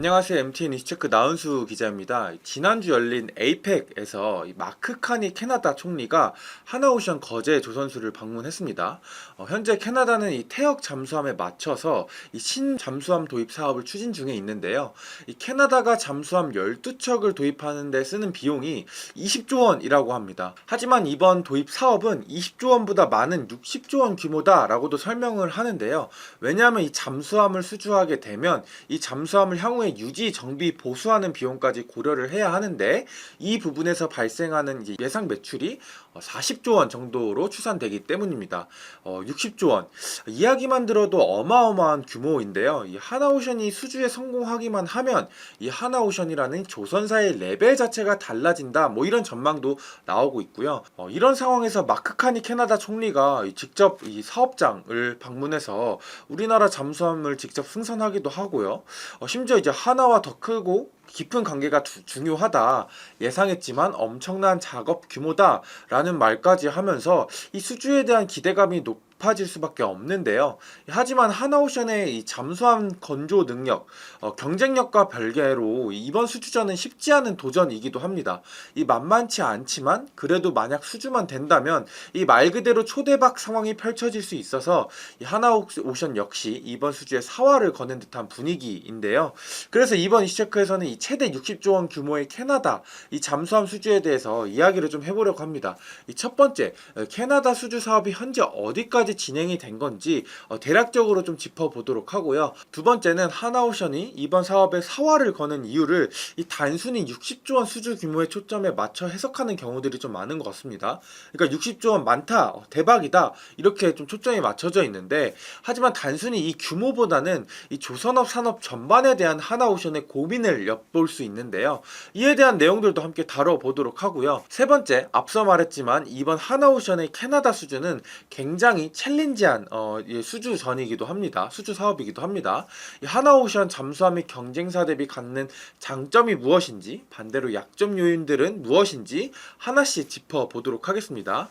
안녕하세요. MTN 이슈체크 나은수 기자입니다. 지난주 열린 에이펙에서 마크 카니 캐나다 총리가 하나오션 거제 조선소를 방문했습니다. 현재 캐나다는 이 태역 잠수함에 맞춰서 이 신잠수함 도입 사업을 추진 중에 있는데요. 이 캐나다가 잠수함 12척을 도입하는 데 쓰는 비용이 20조 원이라고 합니다. 하지만 이번 도입 사업은 20조 원보다 많은 60조 원 규모다라고도 설명을 하는데요. 왜냐하면 이 잠수함을 수주하게 되면 이 잠수함을 향후에 유지, 정비, 보수하는 비용까지 고려를 해야 하는데 이 부분에서 발생하는 예상 매출이 40조 원 정도로 추산되기 때문입니다. 60조 원. 이야기만 들어도 어마어마한 규모인데요. 이 하나오션이 수주에 성공하기만 하면 이 하나오션이라는 조선사의 레벨 자체가 달라진다. 뭐 이런 전망도 나오고 있고요. 이런 상황에서 마크 카니 캐나다 총리가 직접 이 사업장을 방문해서 우리나라 잠수함을 직접 승선하기도 하고요. 심지어 이제 하나와 더 크고 깊은 관계가 중요하다 예상했지만 엄청난 작업 규모다라는 말까지 하면서 이 수주에 대한 기대감이 높아질 수밖에 없는데요. 하지만 하나오션의 이 잠수함 건조 능력, 경쟁력과 별개로 이번 수주전은 쉽지 않은 도전이기도 합니다. 이 만만치 않지만 그래도 만약 수주만 된다면 이 말 그대로 초대박 상황이 펼쳐질 수 있어서 이 하나오션 역시 이번 수주에 사활을 거는 듯한 분위기인데요. 그래서 이번 이슈체크에서는 이 최대 60조 원 규모의 캐나다 이 잠수함 수주에 대해서 이야기를 좀 해보려고 합니다. 이 첫 번째, 캐나다 수주 사업이 현재 어디까지 진행이 된 건지 대략적으로 좀 짚어보도록 하고요. 두 번째는 하나오션이 이번 사업에 사활을 거는 이유를 이 단순히 60조 원 수주 규모의 초점에 맞춰 해석하는 경우들이 좀 많은 것 같습니다. 그러니까 60조 원 많다, 대박이다 이렇게 좀 초점이 맞춰져 있는데 하지만 단순히 이 규모보다는 이 조선업 산업 전반에 대한 하나오션의 고민을 엿볼 수 있는데요. 이에 대한 내용들도 함께 다뤄보도록 하고요. 세 번째, 앞서 말했지만 이번 하나오션의 캐나다 수주는 굉장히 챌린지한 수주전이기도 합니다. 수주 사업이기도 합니다. 이 하나오션 잠수함의 경쟁사 대비 갖는 장점이 무엇인지 반대로 약점 요인들은 무엇인지 하나씩 짚어보도록 하겠습니다.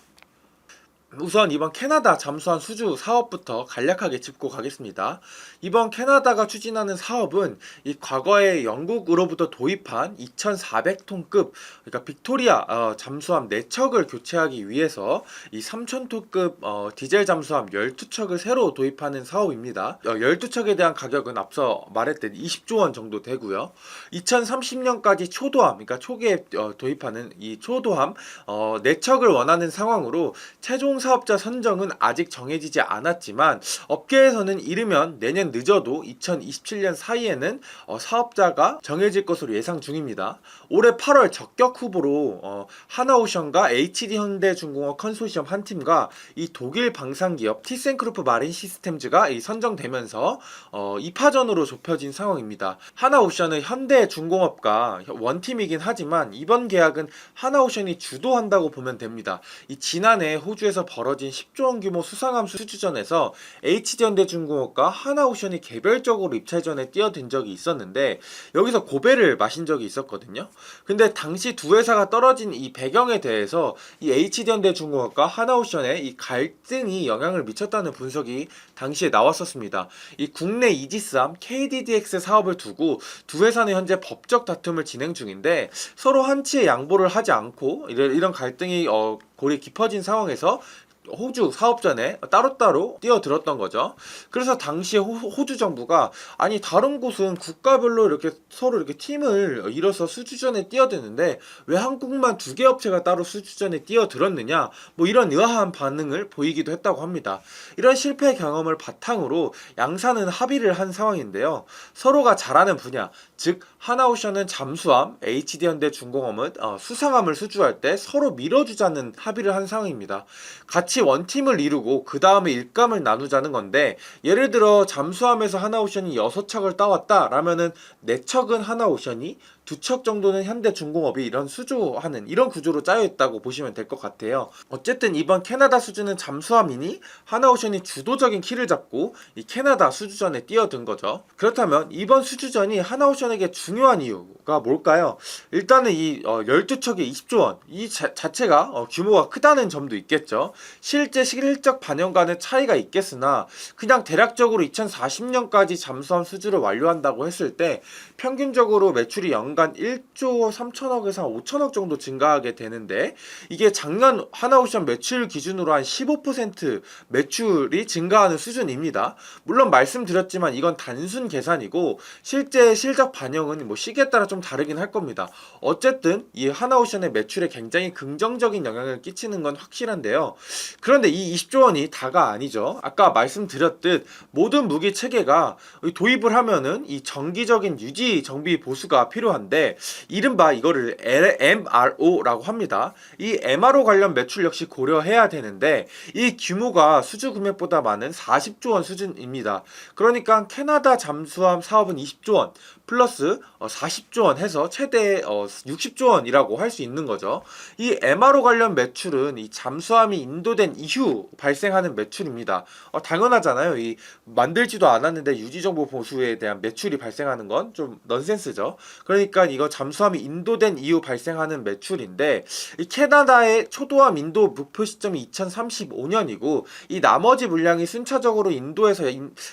우선 이번 캐나다 잠수함 수주 사업부터 간략하게 짚고 가겠습니다. 이번 캐나다가 추진하는 사업은 이 과거에 영국으로부터 도입한 2,400톤급 그러니까 빅토리아 잠수함 4척을 교체하기 위해서 이 3,000톤급 디젤 잠수함 12척을 새로 도입하는 사업입니다. 12척에 대한 가격은 앞서 말했듯 20조 원 정도 되고요. 2030년까지 초도함 그러니까 초기에 도입하는 이 초도함 4척을 원하는 상황으로 최종 사업자 선정은 아직 정해지지 않았지만 업계에서는 이르면 내년 늦어도 2027년 사이에는 사업자가 정해질 것으로 예상 중입니다. 올해 8월 적격 후보로 하나오션과 HD현대중공업 컨소시엄 한 팀과 이 독일 방산기업 티센크루프 마린 시스템즈가 선정되면서 2파전으로 좁혀진 상황입니다. 하나오션은 현대중공업과 원팀이긴 하지만 이번 계약은 하나오션이 주도한다고 보면 됩니다. 이 지난해 호주에서 벌어진 10조 원 규모 수상함 수주전에서 HD현대중공업과 하나오션이 개별적으로 입찰전에 뛰어든 적이 있었는데 여기서 고배를 마신 적이 있었거든요. 근데 당시 두 회사가 떨어진 이 배경에 대해서 이 HD현대중공업과 하나오션의 이 갈등이 영향을 미쳤다는 분석이 당시에 나왔었습니다. 이 국내 이지스함 KDDX 사업을 두고 두 회사는 현재 법적 다툼을 진행 중인데 서로 한치의 양보를 하지 않고 이런 갈등이 골이 깊어진 상황에서 호주 사업전에 따로따로 뛰어들었던 거죠. 그래서 당시에 호주 정부가 아니 다른 곳은 국가별로 이렇게 서로 이렇게 팀을 이뤄서 수주전에 뛰어드는데 왜 한국만 2개 업체가 따로 수주전에 뛰어들었느냐 뭐 이런 의아한 반응을 보이기도 했다고 합니다. 이런 실패 경험을 바탕으로 양사는 합의를 한 상황인데요. 서로가 잘하는 분야 즉 하나오션은 잠수함, HD현대중공업은 수상함을 수주할 때 서로 밀어주자는 합의를 한 상황입니다. 같이 원팀을 이루고 그 다음에 일감을 나누자는 건데 예를 들어 잠수함에서 하나오션이 6척을 따왔다 라면은 4척은 하나오션이 두 척 정도는 현대중공업이 이런 수주하는 이런 구조로 짜여 있다고 보시면 될 것 같아요. 어쨌든 이번 캐나다 수주는 잠수함이니 하나오션이 주도적인 키를 잡고 이 캐나다 수주전에 뛰어든 거죠. 그렇다면 이번 수주전이 하나오션에게 중요한 이유가 뭘까요? 일단은 이 12척의 20조 원 이 자체가 규모가 크다는 점도 있겠죠. 실제 실적 반영과는 차이가 있겠으나 그냥 대략적으로 2040년까지 잠수함 수주를 완료한다고 했을 때 평균적으로 매출이 연간 1조 3천억에서 5천억 정도 증가하게 되는데, 이게 작년 하나오션 매출 기준으로 한 15% 매출이 증가하는 수준입니다. 물론 말씀드렸지만 이건 단순 계산이고 실제 실적 반영은 뭐 시기에 따라 좀 다르긴 할 겁니다. 어쨌든 이 하나오션의 매출에 굉장히 긍정적인 영향을 끼치는 건 확실한데요. 그런데 이 20조 원이 다가 아니죠. 아까 말씀드렸듯 모든 무기 체계가 도입을 하면은 이 정기적인 유지 정비 보수가 필요한데, 이른바 이거를 MRO라고 합니다. 이 MRO 관련 매출 역시 고려해야 되는데 이 규모가 수주 금액보다 많은 40조 원 수준입니다. 그러니까 캐나다 잠수함 사업은 20조 원 플러스 40조 원 해서 최대 60조 원이라고 할 수 있는 거죠. 이 MRO 관련 매출은 이 잠수함이 인도된 이후 발생하는 매출입니다. 당연하잖아요. 이 만들지도 않았는데 유지정보 보수에 대한 매출이 발생하는 건 좀 넌센스죠. 그러니까 이거 잠수함이 인도된 이후 발생하는 매출인데, 이 캐나다의 초도함 인도 목표 시점이 2035년이고 이 나머지 물량이 순차적으로 인도에서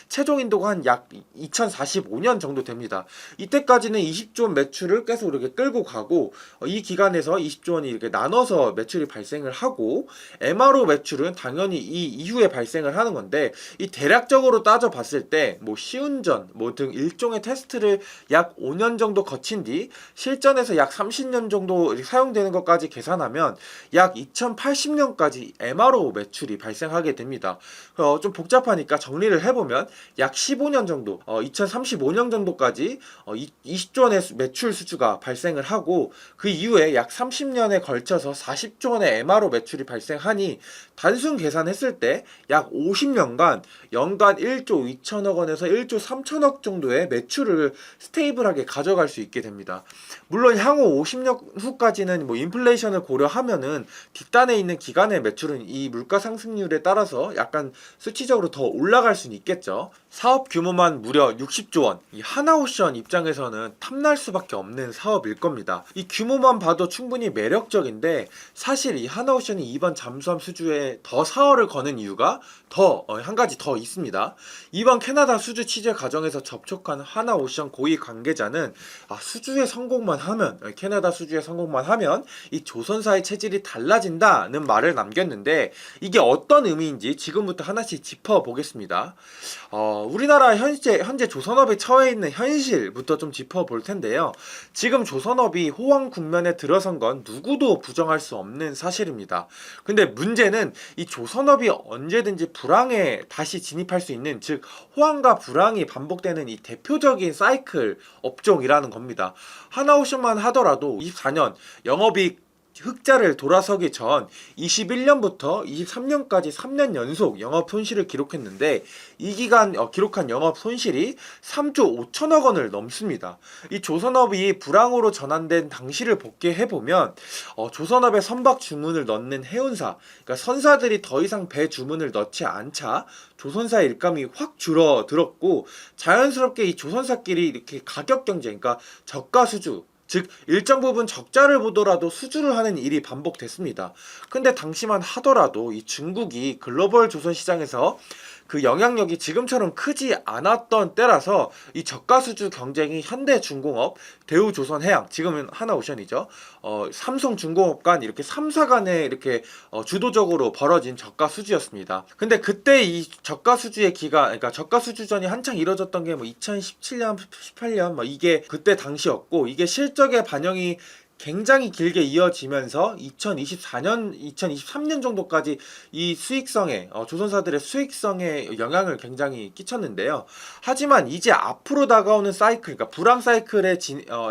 최종 인도가 한 약 2045년 정도 됩니다. 이때까지는 20조 원 매출을 계속 이렇게 끌고 가고 이 기간에서 20조 원이 이렇게 나눠서 매출이 발생을 하고, MRO 매출은 당연히 이 이후에 발생을 하는 건데, 이 대략적으로 따져봤을 때 뭐 시운전 뭐 등 일종의 테스트를 약 5년 정도 거친 뒤 실전에서 약 30년 정도 사용되는 것까지 계산하면 약 2080년까지 MRO 매출이 발생하게 됩니다. 좀 복잡하니까 정리를 해보면 약 15년 정도 2035년 정도까지 20조 원의 매출 수주가 발생을 하고, 그 이후에 약 30년에 걸쳐서 40조 원의 MRO 매출이 발생하니 단순 계산했을 때 약 50년간 연간 1조 2천억 원에서 1조 3천억 정도의 매출을 스테이블하게 가져갈 수 있게 됩니다. 물론 향후 50년 후까지는 뭐 인플레이션을 고려하면은 뒷단에 있는 기간의 매출은 이 물가 상승률에 따라서 약간 수치적으로 더 올라갈 수는 있겠죠. 사업 규모만 무려 60조 원. 이 하나오션 입장에서는 탐날 수밖에 없는 사업일 겁니다. 이 규모만 봐도 충분히 매력적인데, 사실 이 하나오션이 이번 잠수함 수주에 더 사활을 거는 이유가 한 가지 더 있습니다. 이번 캐나다 수주 취재 과정에서 접촉한 하나오션 고위 관계자는 수주에 성공만 하면, 캐나다 수주에 성공만 하면 이 조선사의 체질이 달라진다는 말을 남겼는데, 이게 어떤 의미인지 지금부터 하나씩 짚어보겠습니다. 우리나라 현재 조선업에 처해 있는 현실부터 좀 짚어볼 텐데요. 지금 조선업이 호황 국면에 들어선 건 누구도 부정할 수 없는 사실입니다. 근데 문제는 이 조선업이 언제든지 불황에 다시 진입할 수 있는, 즉 호황과 불황이 반복되는 이 대표적인 사이클 업종이라는 겁니다. 하나오션만 하더라도 24년 영업이익 흑자를 돌아서기 전 21년부터 23년까지 3년 연속 영업 손실을 기록했는데, 이 기간 기록한 영업 손실이 3조 5천억 원을 넘습니다. 이 조선업이 불황으로 전환된 당시를 복귀해보면 조선업의 선박 주문을 넣는 해운사, 그러니까 선사들이 더 이상 배 주문을 넣지 않자 조선사의 일감이 확 줄어들었고, 자연스럽게 이 조선사끼리 이렇게 가격 경쟁, 그러니까 저가 수주, 즉 일정 부분 적자를 보더라도 수주를 하는 일이 반복됐습니다. 근데 당시만 하더라도 이 중국이 글로벌 조선 시장에서 그 영향력이 지금처럼 크지 않았던 때라서 이 저가 수주 경쟁이 현대중공업, 대우조선해양, 지금은 하나오션이죠. 삼성중공업 간 이렇게 3사 간에 이렇게 주도적으로 벌어진 저가 수주였습니다. 근데 그때 이 저가 수주의 그러니까 저가 수주전이 한창 이뤄졌던 게 뭐 2017년, 18년 이게 그때 당시였고, 이게 실적에 반영이 굉장히 길게 이어지면서 2024년, 2023년 정도까지 이 수익성에 조선사들의 수익성에 영향을 굉장히 끼쳤는데요. 하지만 이제 앞으로 다가오는 사이클, 그러니까 불황 사이클의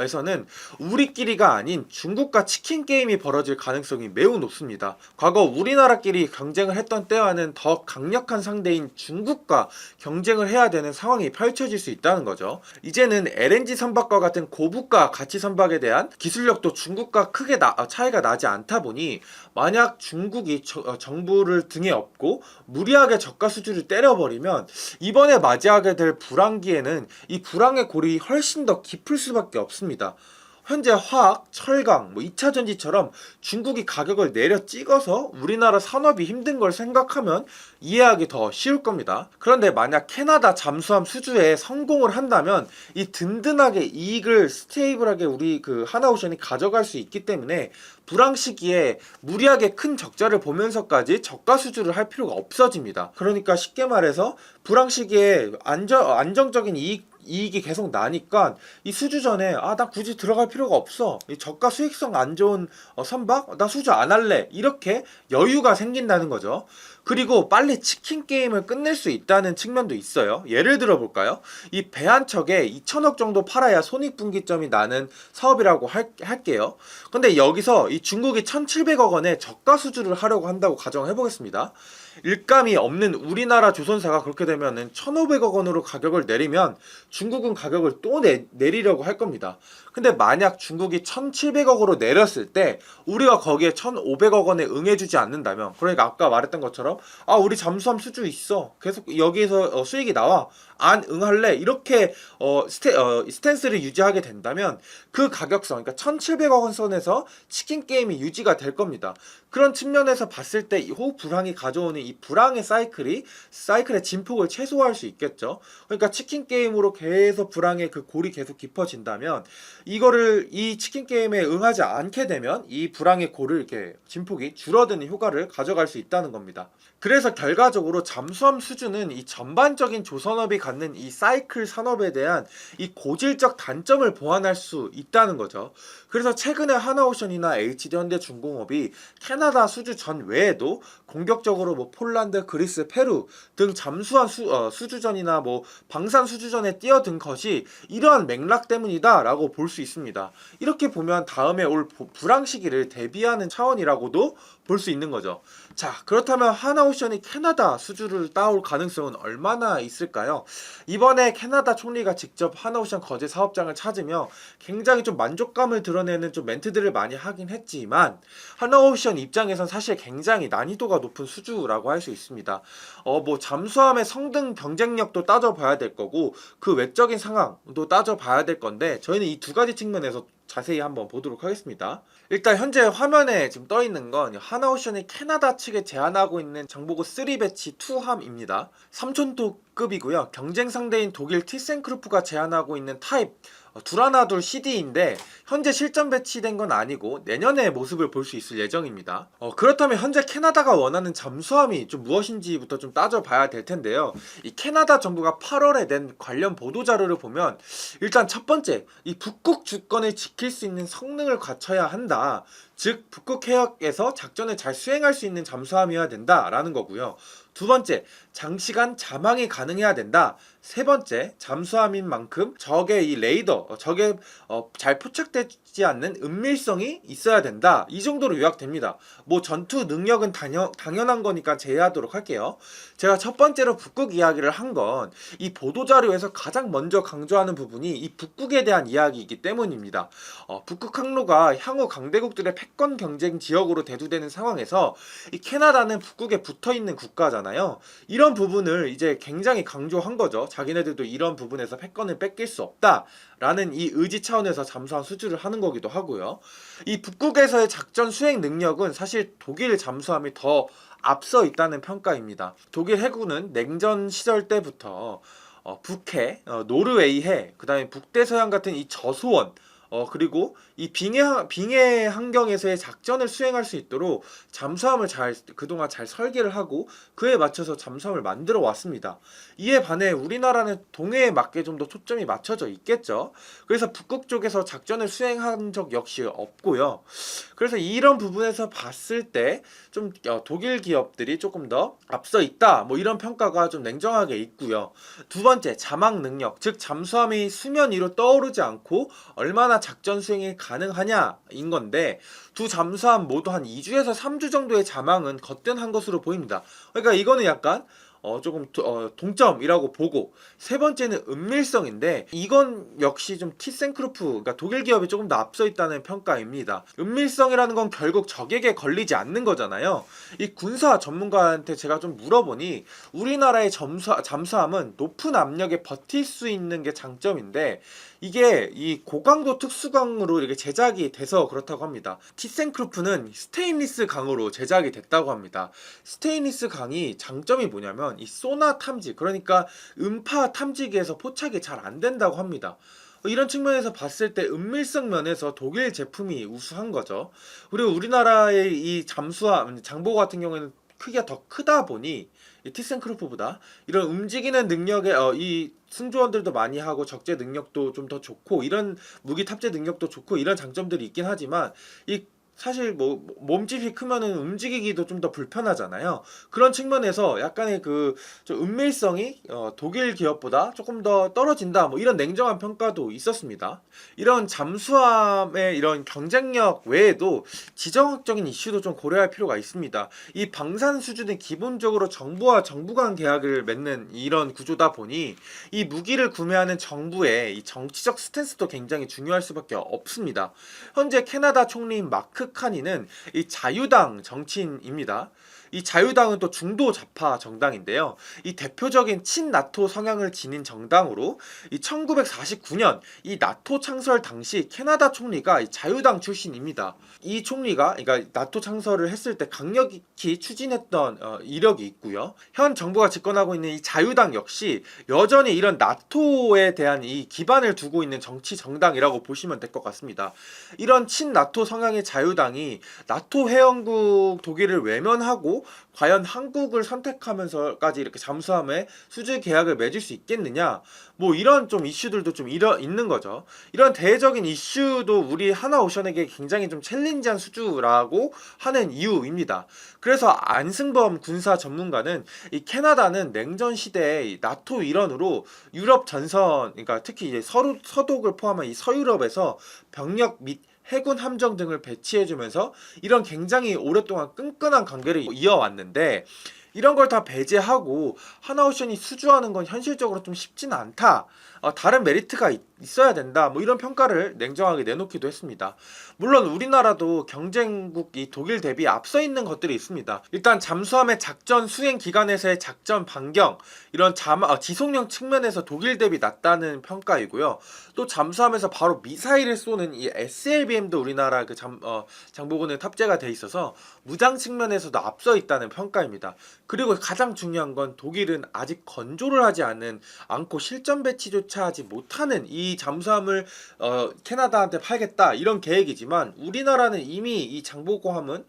에서는 우리끼리가 아닌 중국과 치킨 게임이 벌어질 가능성이 매우 높습니다. 과거 우리나라끼리 경쟁을 했던 때와는 더 강력한 상대인 중국과 경쟁을 해야 되는 상황이 펼쳐질 수 있다는 거죠. 이제는 LNG 선박과 같은 고부가 가치 선박에 대한 기술력도 중국과 크게 차이가 나지 않다 보니 만약 중국이 정부를 등에 업고 무리하게 저가 수주를 때려버리면 이번에 맞이하게 될 불황기에는 이 불황의 골이 훨씬 더 깊을 수밖에 없습니다. 현재 화학, 철강, 2차 전지처럼 중국이 가격을 내려 찍어서 우리나라 산업이 힘든 걸 생각하면 이해하기 더 쉬울 겁니다. 그런데 만약 캐나다 잠수함 수주에 성공을 한다면 이 든든하게 이익을 스테이블하게 우리 그 하나오션이 가져갈 수 있기 때문에 불황 시기에 무리하게 큰 적자를 보면서까지 저가 수주를 할 필요가 없어집니다. 그러니까 쉽게 말해서 불황 시기에 안정적인 이익이 계속 나니까 이 수주 전에 나 굳이 들어갈 필요가 없어, 이 저가 수익성 안 좋은 선박 나 수주 안 할래, 이렇게 여유가 생긴다는 거죠. 그리고 빨리 치킨 게임을 끝낼 수 있다는 측면도 있어요. 예를 들어 볼까요? 이 배 한 척에 2천억 정도 팔아야 손익분기점이 나는 사업이라고 할게요. 근데 여기서 이 중국이 1,700억 원의 저가 수주를 하려고 한다고 가정해 보겠습니다. 일감이 없는 우리나라 조선사가 그렇게 되면은 1,500억 원으로 가격을 내리면 중국은 가격을 또 내리려고 할 겁니다. 근데 만약 중국이 1,700억으로 내렸을 때 우리가 거기에 1,500억 원에 응해주지 않는다면, 그러니까 아까 말했던 것처럼 우리 잠수함 수주 있어, 계속 여기에서 수익이 나와, 안 응할래, 이렇게 스탠스를 유지하게 된다면 그 가격선, 그러니까 1,700억 원 선에서 치킨 게임이 유지가 될 겁니다. 그런 측면에서 봤을 때 이 호불항이 가져오는 이 불황의 사이클의 진폭을 최소화할 수 있겠죠. 그러니까 치킨 게임으로 계속 불황의 그 골이 계속 깊어진다면 이 치킨 게임에 응하지 않게 되면 이 불황의 골을 이렇게 진폭이 줄어드는 효과를 가져갈 수 있다는 겁니다. 그래서 결과적으로 잠수함 수주는 이 전반적인 조선업이 갖는 이 사이클 산업에 대한 이 고질적 단점을 보완할 수 있다는 거죠. 그래서 최근에 하나오션이나 HD현대중공업이 캐나다 수주 전 외에도 공격적으로 폴란드, 그리스, 페루 등 잠수함 수주전이나 방산 수주전에 뛰어든 것이 이러한 맥락 때문이다라고 볼 수 있습니다. 이렇게 보면 다음에 올 불황 시기를 대비하는 차원이라고도 볼 수 있는 거죠. 자, 그렇다면 하나오션이 캐나다 수주를 따올 가능성은 얼마나 있을까요? 이번에 캐나다 총리가 직접 하나오션 거제 사업장을 찾으며 굉장히 좀 만족감을 드러내는 좀 멘트들을 많이 하긴 했지만 하나오션 입장에선 사실 굉장히 난이도가 높은 수주라고 할 수 있습니다. 잠수함의 성능 경쟁력도 따져봐야 될 거고 그 외적인 상황도 따져봐야 될 건데 저희는 이 두 가지 측면에서 자세히 한번 보도록 하겠습니다. 일단 현재 화면에 지금 떠 있는 건 하나오션이 캐나다 측에 제안하고 있는 장보고 3 배치 2함입니다. 3촌도급이고요. 경쟁 상대인 독일 티센크루프가 제안하고 있는 타입 둘하나둘 CD인데 현재 실전 배치된 건 아니고 내년에 모습을 볼 수 있을 예정입니다. 그렇다면 현재 캐나다가 원하는 잠수함이 좀 무엇인지부터 좀 따져봐야 될 텐데요. 이 캐나다 정부가 8월에 낸 관련 보도 자료를 보면 일단 첫 번째, 이 북극 주권을 지킬 수 있는 성능을 갖춰야 한다. 즉 북극 해역에서 작전을 잘 수행할 수 있는 잠수함이어야 된다라는 거고요. 두 번째, 장시간 자망이 가능해야 된다. 세 번째, 잠수함인 만큼 적의 이 레이더, 적에 잘 포착되지 않는 은밀성이 있어야 된다. 이 정도로 요약됩니다. 전투 능력은 당연한 거니까 제외하도록 할게요. 제가 첫 번째로 북극 이야기를 한 건 이 보도자료에서 가장 먼저 강조하는 부분이 이 북극에 대한 이야기이기 때문입니다. 북극 항로가 향후 강대국들의 패권 경쟁 지역으로 대두되는 상황에서 이 캐나다는 북극에 붙어있는 국가잖아요. 이런 부분을 이제 굉장히 강조한 거죠. 자기네들도 이런 부분에서 패권을 뺏길 수 없다라는 이 의지 차원에서 잠수함 수주를 하는 거기도 하고요. 이 북극에서의 작전 수행 능력은 사실 독일 잠수함이 더 앞서 있다는 평가입니다. 독일 해군은 냉전 시절 때부터 북해, 노르웨이해, 그 다음에 북대서양 같은 이 저수원, 그리고 이 빙해 환경에서의 작전을 수행할 수 있도록 잠수함을 그동안 잘 설계를 하고 그에 맞춰서 잠수함을 만들어 왔습니다. 이에 반해 우리나라는 동해에 맞게 좀 더 초점이 맞춰져 있겠죠. 그래서 북극 쪽에서 작전을 수행한 적 역시 없고요. 그래서 이런 부분에서 봤을 때 좀 독일 기업들이 조금 더 앞서 있다, 뭐 이런 평가가 좀 냉정하게 있고요. 두 번째, 자막 능력, 즉 잠수함이 수면 위로 떠오르지 않고 얼마나 작전 수행이 가능하냐인 건데, 두 잠수함 모두 한 2주에서 3주 정도의 자망은 거뜬한 것으로 보입니다. 그러니까 이거는 약간 조금 동점이라고 보고, 세 번째는 은밀성인데 이건 역시 좀 티센크루프, 그러니까 독일 기업이 조금 더 앞서 있다는 평가입니다. 은밀성이라는 건 결국 적에게 걸리지 않는 거잖아요. 이 군사 전문가한테 제가 좀 물어보니 우리나라의 잠수함은 높은 압력에 버틸 수 있는 게 장점인데 이게 이 고강도 특수강으로 이렇게 제작이 돼서 그렇다고 합니다. 티센크루프는 스테인리스 강으로 제작이 됐다고 합니다. 스테인리스 강이 장점이 뭐냐면 이 소나 탐지, 그러니까 음파 탐지기에서 포착이 잘 안 된다고 합니다. 이런 측면에서 봤을 때 은밀성 면에서 독일 제품이 우수한 거죠. 그리고 우리나라의 이 잠수함 장보 같은 경우에는 크기가 더 크다 보니 이 티센크루프보다 이런 움직이는 능력에 이 승조원들도 많이 하고 적재 능력도 좀 더 좋고 이런 무기 탑재 능력도 좋고 이런 장점들이 있긴 하지만 이 사실 뭐 몸집이 크면은 움직이기도 좀 더 불편하잖아요. 그런 측면에서 약간의 그 좀 은밀성이 독일 기업보다 조금 더 떨어진다, 뭐 이런 냉정한 평가도 있었습니다. 이런 잠수함의 이런 경쟁력 외에도 지정학적인 이슈도 좀 고려할 필요가 있습니다. 이 방산 수준은 기본적으로 정부와 정부 간 계약을 맺는 이런 구조다 보니 이 무기를 구매하는 정부의 이 정치적 스탠스도 굉장히 중요할 수밖에 없습니다. 현재 캐나다 총리인 마크 카니는 이 자유당 정치인입니다. 이 자유당은 또 중도 좌파 정당인데요. 이 대표적인 친나토 성향을 지닌 정당으로 이 1949년 이 나토 창설 당시 캐나다 총리가 이 자유당 출신입니다. 이 총리가 그러니까 나토 창설을 했을 때 강력히 추진했던 이력이 있고요. 현 정부가 집권하고 있는 이 자유당 역시 여전히 이런 나토에 대한 이 기반을 두고 있는 정치 정당이라고 보시면 될 것 같습니다. 이런 친나토 성향의 자유당이 나토 회원국 독일을 외면하고 과연 한국을 선택하면서까지 이렇게 잠수함에 수주 계약을 맺을 수 있겠느냐, 뭐 이런 좀 이슈들도 좀 있는 거죠. 이런 대외적인 이슈도 우리 하나오션에게 굉장히 좀 챌린지한 수주라고 하는 이유입니다. 그래서 안승범 군사 전문가는 이 캐나다는 냉전 시대의 나토 일원으로 유럽 전선, 그러니까 특히 이제 서독을 포함한 이 서유럽에서 병력 및 해군 함정 등을 배치해주면서 이런 굉장히 오랫동안 끈끈한 관계를 이어왔는데, 이런 걸 다 배제하고 하나오션이 수주하는 건 현실적으로 좀 쉽지는 않다. 다른 메리트가 있어야 된다. 뭐 이런 평가를 냉정하게 내놓기도 했습니다. 물론 우리나라도 경쟁국 이 독일 대비 앞서 있는 것들이 있습니다. 일단 잠수함의 작전 수행 기간에서의 작전 반경, 이런 지속력 측면에서 독일 대비 낮다는 평가이고요. 또 잠수함에서 바로 미사일을 쏘는 이 SLBM도 우리나라 그 장보고는 탑재가 돼 있어서 무장 측면에서도 앞서 있다는 평가입니다. 그리고 가장 중요한 건 독일은 아직 건조를 하지 않고 실전 배치조차 하지 못하는 이 잠수함을 캐나다한테 팔겠다 이런 계획이지만, 우리나라는 이미 이 장보고함은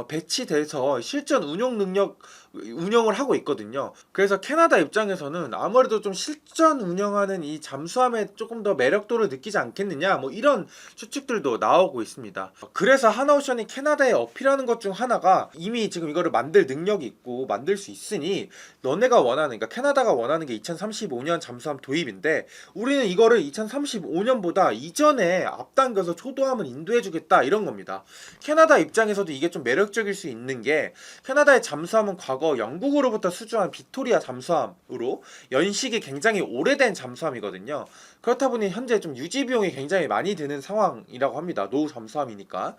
배치돼서 실전 운영을 하고 있거든요. 그래서 캐나다 입장에서는 아무래도 좀 실전 운영하는 이 잠수함에 조금 더 매력도를 느끼지 않겠느냐, 뭐 이런 추측들도 나오고 있습니다. 그래서 하나오션이 캐나다에 어필하는 것 중 하나가 이미 지금 이거를 만들 능력이 있고 만들 수 있으니 너네가 원하는, 그러니까 캐나다가 원하는 게 2035년 잠수함 도입인데 우리는 이거를 2035년보다 이전에 앞당겨서 초도함을 인도해주겠다, 이런 겁니다. 캐나다 입장에서도 이게 좀 매력적일 수 있는 게, 캐나다의 잠수함은 과거 영국으로부터 수주한 빅토리아 잠수함으로 연식이 굉장히 오래된 잠수함이거든요. 그렇다 보니 현재 좀 유지 비용이 굉장히 많이 드는 상황이라고 합니다. 노후 잠수함이니까.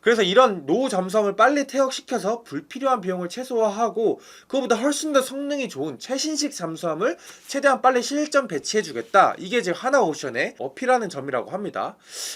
그래서 이런 노후 잠수함을 빨리 퇴역시켜서 불필요한 비용을 최소화하고 그거보다 훨씬 더 성능이 좋은 최신식 잠수함을 최대한 빨리 실전 배치해주겠다, 이게 지금 하나오션의 어필하는 점이라고 합니다.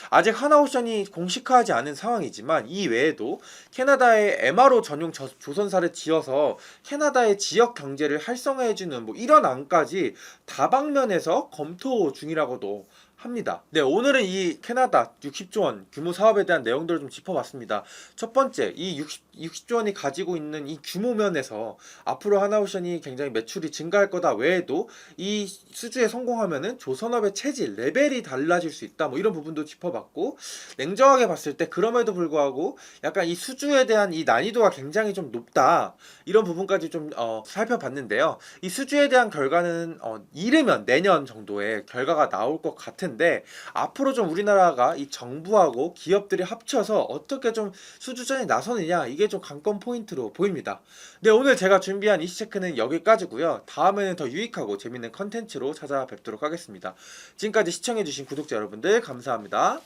아직 하나오션이 공식화하지 않은 상황이지만 이 외에도 캐나다의 MRO 전용 조선사를 지어서 캐나다의 지역 경제를 활성화해주는 뭐 이런 안까지 다방면에서 검토 중이라고도 합니다. 네, 오늘은 이 캐나다 60조 원 규모 사업에 대한 내용들을 좀 짚어봤습니다. 첫 번째, 이 60조 원이 가지고 있는 이 규모 면에서 앞으로 하나오션이 굉장히 매출이 증가할 거다 외에도 이 수주에 성공하면은 조선업의 체질, 레벨이 달라질 수 있다. 뭐 이런 부분도 짚어봤고, 냉정하게 봤을 때 그럼에도 불구하고 약간 이 수주에 대한 이 난이도가 굉장히 좀 높다. 이런 부분까지 좀 살펴봤는데요. 이 수주에 대한 결과는 이르면 내년 정도에 결과가 나올 것 같은데, 앞으로 좀 우리나라가 이 정부하고 기업들이 합쳐서 어떻게 좀 수주전에 나서느냐, 이게 좀 관건 포인트로 보입니다. 네, 오늘 제가 준비한 이슈체크는 여기까지고요. 다음에는 더 유익하고 재밌는 컨텐츠로 찾아뵙도록 하겠습니다. 지금까지 시청해주신 구독자 여러분들 감사합니다.